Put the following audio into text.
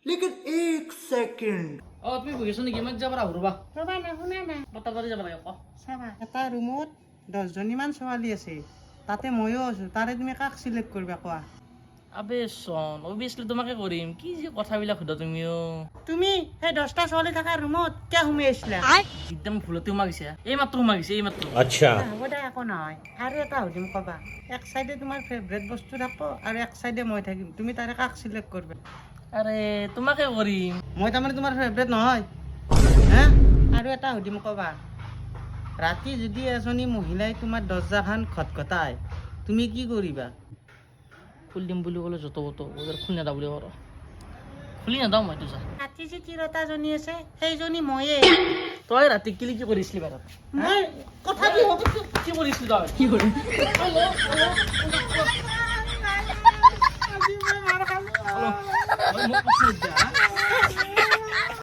लेकिन एक सेकंड তুমি বহিছ নেকি মই যাবা ৰবা ৰবা না শুনা না বাটাবাৰী যাব লাগে চাবা এটা ৰুমত 10জনীমান ছোৱালী আছে তাতে ময়ো আছো তাৰে তুমি কাক চিলেক্ট কৰিবা কোৱা আবে চন অবিয়াছলি তোমাকে কৰিম কি যে কথাবিলাক সোধা তুমিও তুমি সেই 10টা ছোৱালী থকা ৰুমত কিয় সোমাই আছিলা একদম ভুলতে সোমাইছে এইমাত্ৰ সোমাইছে এইমাত্ৰ अच्छा হ'ব দে একো নহয় আৰু এটা সুধিম কবা এক চাইডে তোমাৰ ফেভৰেট বস্তু থাকিব আৰু এক চাইডে মই থাকিম তুমি তাৰে কাক চিলেক্ট কৰিবা আৰে তোমাকে কৰিম মই তাৰমানে তোমাৰ ফেভৰেট নহয় হা আৰু এটা সুধিম কবা ৰাতি যদি এজনী মহিলাই তোমাৰ দৰ্জাখন খটখটায় তুমি কি কৰিবা খুলি দিম বুলি ক'লে য'ত বত খুলি নাদা বুলি কৰ খুলি নাদাওঁ মই তোজা ৰাতি যে তিৰোতাজনী আছে সেইজনী ময়ে তই ৰাতি কিলি কি কৰিছিলি বাৰু মই কথা কি কৰিছিলি তই কি কৰি মোক প্ৰশ্ন সুধা